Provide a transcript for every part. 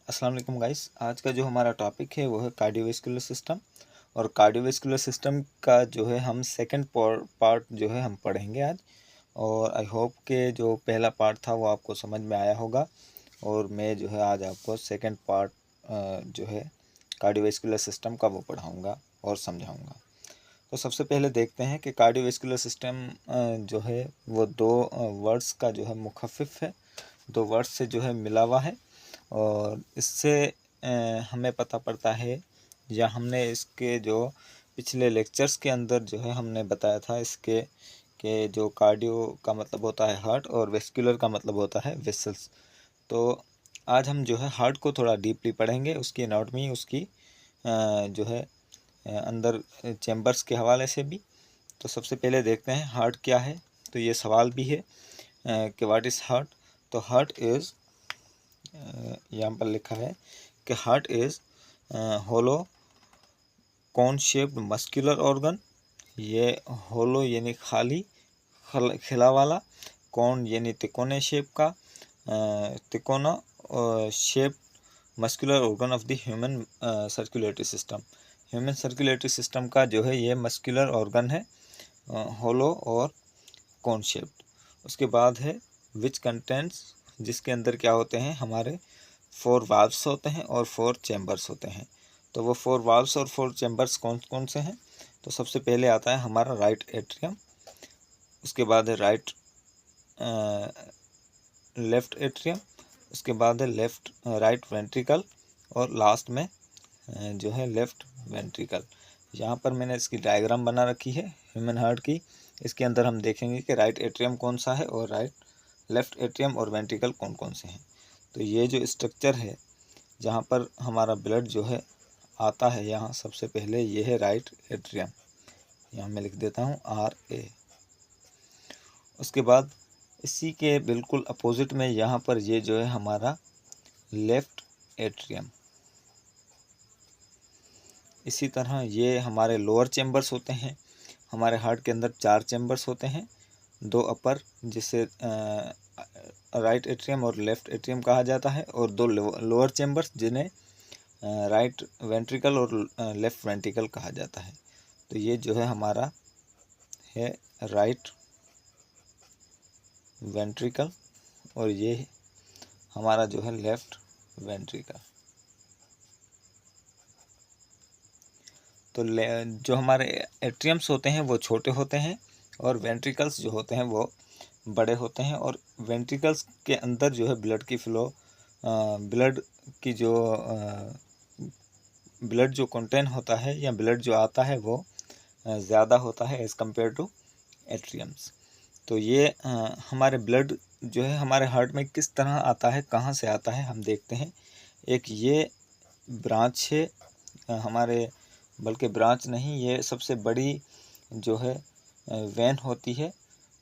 अस्सलाम वालेकुम गाइस। आज का जो हमारा टॉपिक है वो है कार्डियोवैस्कुलर सिस्टम। और कार्डियोवैस्कुलर सिस्टम का जो है हम सेकंड पार्ट जो है हम पढ़ेंगे आज। और आई होप के जो पहला पार्ट था वो आपको समझ में आया होगा। और मैं जो है आज आपको सेकंड पार्ट जो है कार्डियोवैस्कुलर सिस्टम का वो पढ़ाऊँगा और समझाऊँगा। तो सबसे पहले देखते हैं कि कार्डियोवैस्कुलर सिस्टम जो है वो दो वर्ड्स का जो है मुखफ़िफ़ है, दो वर्ड्स से जो है मिला हुआ है। और इससे हमें पता पड़ता है, या हमने इसके जो पिछले लेक्चर्स के अंदर जो है हमने बताया था इसके कि जो कार्डियो का मतलब होता है हार्ट और वेस्कुलर का मतलब होता है वेसल्स। तो आज हम जो है हार्ट को थोड़ा डीपली पढ़ेंगे, उसकी एनाटॉमी, उसकी जो है अंदर चैम्बर्स के हवाले से भी। तो सबसे पहले देखते हैं हार्ट क्या है। तो ये सवाल भी है कि व्हाट इज़ हार्ट। तो हार्ट इज़, यहाँ पर लिखा है कि heart is hollow cone shaped muscular organ. ये होलो यानी खाली, खिला वाला, कॉन यानी तिकोने शेप का, तिकोना shape muscular organ of the human circulatory system. Human circulatory system का जो है ये मस्कुलर ऑर्गन है, होलो और कॉन शेप्ड। उसके बाद है विच कंटेंट्स, जिसके अंदर क्या होते हैं, हमारे 4 वाल्व्स होते हैं और 4 चैम्बर्स होते हैं। तो वो 4 वाल्व्स और 4 चैम्बर्स कौन कौन से हैं। तो सबसे पहले आता है हमारा राइट एट्रियम, उसके बाद है लेफ्ट एट्रियम, उसके बाद है राइट वेंट्रिकल, और लास्ट में जो है लेफ्ट वेंट्रिकल। यहाँ पर मैंने इसकी डायग्राम बना रखी है ह्यूमन हार्ट की। इसके अंदर हम देखेंगे कि राइट एट्रियम कौन सा है और लेफ्ट एट्रियम और वेंट्रिकल कौन कौन से हैं। तो ये जो स्ट्रक्चर है जहाँ पर हमारा ब्लड जो है आता है, यहाँ सबसे पहले ये है राइट एट्रियम, यहाँ मैं लिख देता हूँ RA। उसके बाद इसी के बिल्कुल अपोजिट में यहाँ पर ये जो है हमारा लेफ्ट एट्रियम। इसी तरह ये हमारे लोअर चैम्बर्स होते हैं। हमारे हार्ट के अंदर 4 चैम्बर्स होते हैं, 2 अपर जिसे राइट एट्रियम और लेफ्ट एट्रियम कहा जाता है, और 2 लोअर चैम्बर्स जिन्हें राइट वेंट्रिकल और लेफ्ट वेंट्रिकल कहा जाता है। तो ये जो है हमारा है राइट वेंट्रिकल और ये हमारा जो है लेफ्ट वेंट्रिकल। तो जो हमारे एट्रियम्स होते हैं वो छोटे होते हैं और वेंट्रिकल्स जो होते हैं वो बड़े होते हैं। और वेंट्रिकल्स के अंदर जो है ब्लड की फ्लो, ब्लड की जो ब्लड जो कंटेन होता है या ब्लड जो आता है वो ज़्यादा होता है एज़ कम्पेयर टू एट्रियम्स। तो ये हमारे ब्लड जो है हमारे हार्ट में किस तरह आता है, कहाँ से आता है, हम देखते हैं। एक ये ब्रांच है हमारे, बल्कि ब्रांच नहीं, ये सबसे बड़ी जो है वेन होती है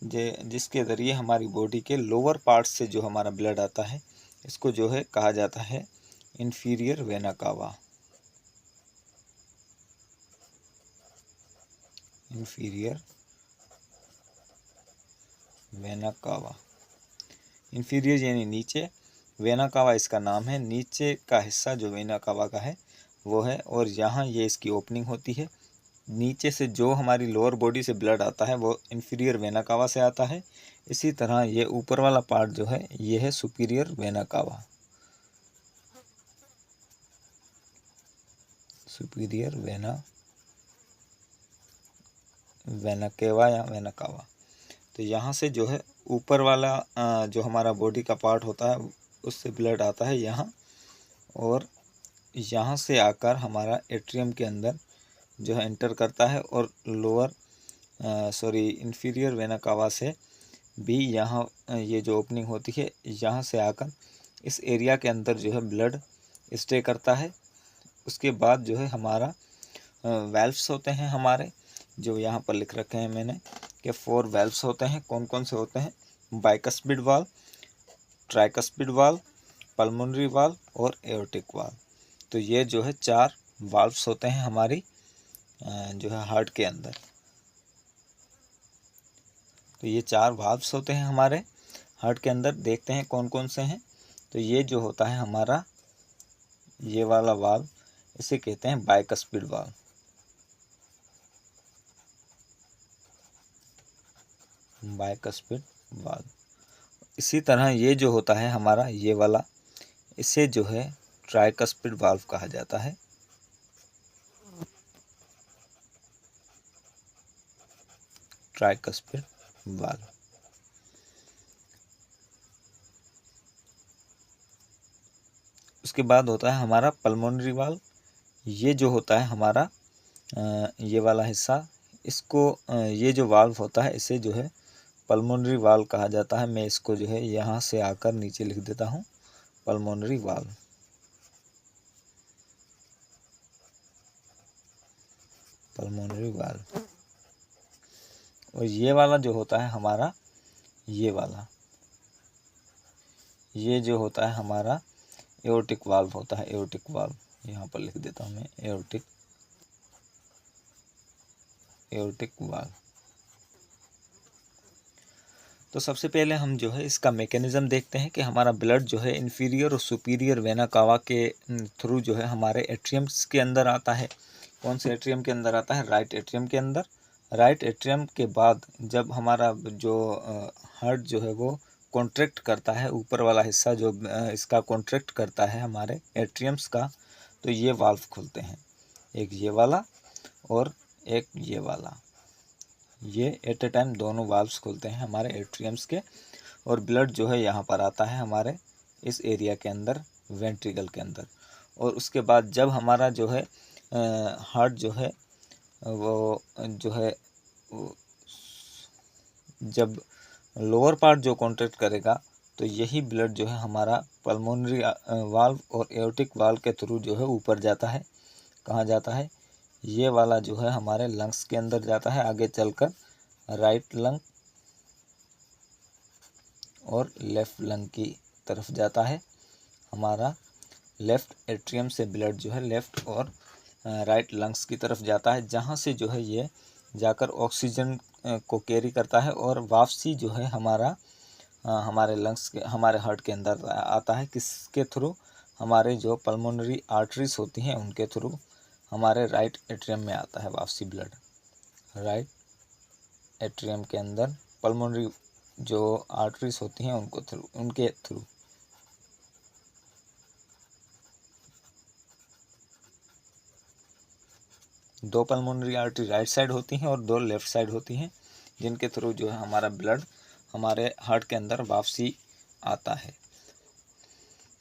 जिसके ज़रिए हमारी बॉडी के लोअर पार्ट से जो हमारा ब्लड आता है, इसको जो है कहा जाता है inferior vena cava. Inferior vena cava, inferior यानी नीचे, वेना कावा इसका नाम है। नीचे का हिस्सा जो वेना कावा का है वो है, और यहाँ ये इसकी ओपनिंग होती है। नीचे से जो हमारी लोअर बॉडी से ब्लड आता है वो इंफीरियर वेना कावा से आता है। इसी तरह ये ऊपर वाला पार्ट जो है ये है superior vena cava, superior vena cava या वेना कावा। तो यहाँ से जो है ऊपर वाला जो हमारा बॉडी का पार्ट होता है उससे ब्लड आता है यहाँ, और यहाँ से आकर हमारा एट्रियम के अंदर जो है एंटर करता है, और इंफीरियर वेना कावा से भी यहाँ ये जो ओपनिंग होती है यहाँ से आकर इस एरिया के अंदर जो है ब्लड स्टे करता है। उसके बाद जो है हमारा वेल्व्स होते हैं हमारे, जो यहाँ पर लिख रखे हैं मैंने कि 4 वेल्व्स होते हैं। कौन कौन से होते हैं, bicuspid valve, tricuspid valve, pulmonary valve और एओर्टिक वाल्व। तो ये जो है 4 वाल्व्स होते हैं हमारी जो है हार्ट के अंदर। तो ये 4 वाल्व्स होते हैं हमारे हार्ट के अंदर। देखते हैं कौन कौन से हैं। तो ये जो होता है हमारा ये वाला वाल्व, इसे कहते हैं बाइकस्पिड वाल्व। Bicuspid valve. इसी तरह ये जो होता है हमारा ये वाला, इसे जो है ट्राइकस्पिड वाल्व कहा जाता है। Tricuspid valve. उसके बाद होता है हमारा पल्मोनरी वाल्व। ये जो होता है हमारा ये वाला हिस्सा, इसको ये जो वाल्व होता है इसे जो है पल्मोनरी वाल्व कहा जाता है। मैं इसको जो है यहाँ से आकर नीचे लिख देता हूँ, पल्मोनरी वाल्व। Pulmonary valve. और ये वाला जो होता है हमारा, ये वाला, ये जो होता है हमारा एओर्टिक वाल्व होता है। एओर्टिक वाल्व यहाँ पर लिख देता हूँ मैं, एओर्टिक वाल्व। तो सबसे पहले हम जो है इसका मैकेनिज्म देखते हैं कि हमारा ब्लड जो है इन्फीरियर और सुपीरियर वेना कावा के थ्रू जो है हमारे एट्रियम्स के अंदर आता है। कौन से एट्रियम के अंदर आता है? राइट एट्रियम के अंदर। राइट एट्रियम के बाद जब हमारा जो हार्ट जो है वो कॉन्ट्रैक्ट करता है, ऊपर वाला हिस्सा जो इसका कॉन्ट्रैक्ट करता है हमारे एट्रियम्स का, तो ये वाल्व खुलते हैं, एक ये वाला और एक ये वाला। ये एट ए टाइम दोनों वाल्व्स खुलते हैं हमारे एट्रियम्स के, और ब्लड जो है यहाँ पर आता है हमारे इस एरिया के अंदर, वेंट्रिकल के अंदर। और उसके बाद जब हमारा जो है हार्ट जो है वो जो है जब लोअर पार्ट जो कॉन्ट्रैक्ट करेगा, तो यही ब्लड जो है हमारा पल्मोनरी वाल्व और एओर्टिक वाल्व के थ्रू जो है ऊपर जाता है। कहाँ जाता है? ये वाला जो है हमारे लंग्स के अंदर जाता है, आगे चलकर राइट लंग और लेफ़्ट लंग की तरफ जाता है। हमारा लेफ़्ट एट्रियम से ब्लड जो है लेफ़्ट और राइट लंग्स की तरफ जाता है, जहाँ से जो है ये जाकर ऑक्सीजन को कैरी करता है और वापसी जो है हमारा हमारे लंग्स के, हमारे हार्ट के अंदर आता है। किसके थ्रू? हमारे जो पल्मोनरी आर्टरीज होती हैं उनके थ्रू हमारे राइट एट्रियम में आता है वापसी ब्लड। राइट एट्रियम के अंदर पल्मोनरी जो आर्टरीज होती हैं उनके थ्रू दो पल्मोनरी आर्टरी राइट साइड होती हैं और दो लेफ़्ट साइड होती हैं, जिनके थ्रू जो है हमारा ब्लड हमारे हार्ट के अंदर वापसी आता है।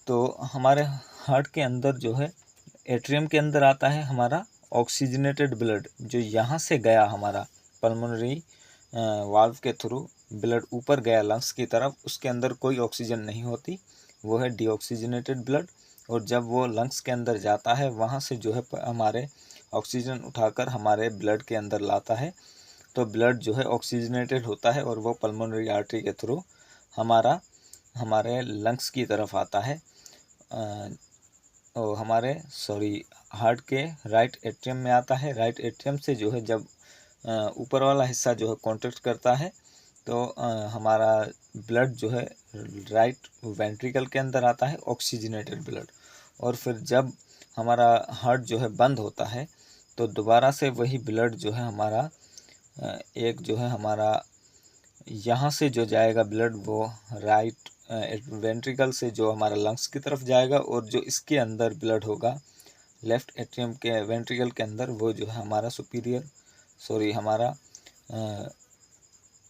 तो हमारे हार्ट के अंदर जो है एट्रियम के अंदर आता है हमारा ऑक्सीजनेटेड ब्लड, जो यहाँ से गया हमारा पल्मोनरी वाल्व के थ्रू ब्लड ऊपर गया लंग्स की तरफ, उसके अंदर कोई ऑक्सीजन नहीं होती, वो है डीऑक्सीजनेटेड ब्लड। और जब वो लंग्स के अंदर जाता है, वहाँ से जो है हमारे ऑक्सीजन उठाकर हमारे ब्लड के अंदर लाता है, तो ब्लड जो है ऑक्सीजनेटेड होता है और वो पल्मोनरी आर्टरी के थ्रू हमारे लंग्स की तरफ आता है। हमारे हार्ट के राइट एट्रियम में आता है। राइट एट्रियम से जो है जब ऊपर वाला हिस्सा जो है कॉन्ट्रैक्ट करता है, तो हमारा ब्लड जो है राइट वेंट्रिकल के अंदर आता है, ऑक्सीजनेटेड ब्लड। और फिर जब हमारा हार्ट जो है बंद होता है, तो दोबारा से वही ब्लड जो है हमारा एक जो है हमारा यहाँ से जो जाएगा ब्लड, वो राइट वेंट्रिकल से जो हमारा लंग्स की तरफ जाएगा, और जो इसके अंदर ब्लड होगा लेफ़्ट एट्रियम के वेंट्रिकल के अंदर, वो जो है हमारा हमारा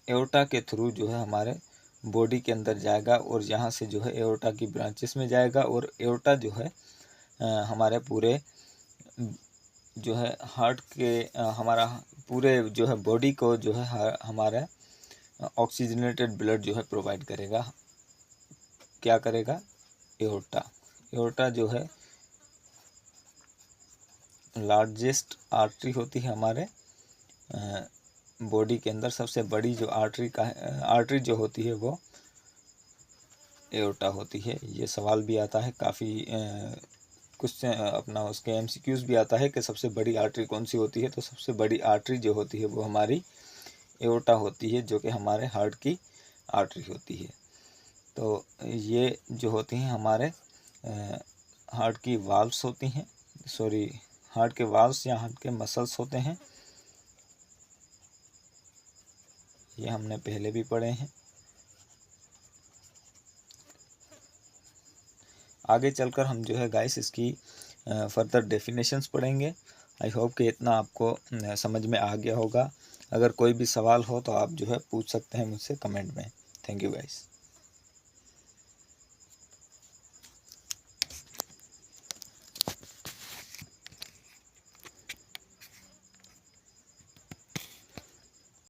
एओर्टा के थ्रू जो है हमारे बॉडी के अंदर जाएगा, और यहाँ से जो है एओर्टा की ब्रांचेस में जाएगा। और एओर्टा जो है हमारे पूरे जो है हार्ट के हमारा पूरे जो है बॉडी को जो है हमारा ऑक्सीजनेटेड ब्लड जो है प्रोवाइड करेगा। क्या करेगा? एओर्टा। एओर्टा जो है लार्जेस्ट आर्टरी होती है हमारे बॉडी के अंदर, सबसे बड़ी जो आर्टरी जो होती है वो एओर्टा होती है। ये सवाल भी आता है काफ़ी कुछ अपना उसके MCQs भी आता है कि सबसे बड़ी आर्टरी कौन सी होती है। तो सबसे बड़ी आर्टरी जो होती है वो हमारी एओर्टा होती है, जो कि हमारे हार्ट की आर्टरी होती है। तो ये जो होती हैं हमारे हार्ट की वाल्व्स होती हैं, सॉरी हार्ट के वाल्व्स या हार्ट के मसल्स होते हैं, ये हमने पहले भी पढ़े हैं। आगे चलकर हम जो है गाइस इसकी फर्दर डेफिनेशंस पढ़ेंगे। आई होप कि इतना आपको समझ में आ गया होगा। अगर कोई भी सवाल हो तो आप जो है पूछ सकते हैं मुझसे कमेंट में। Thank you guys.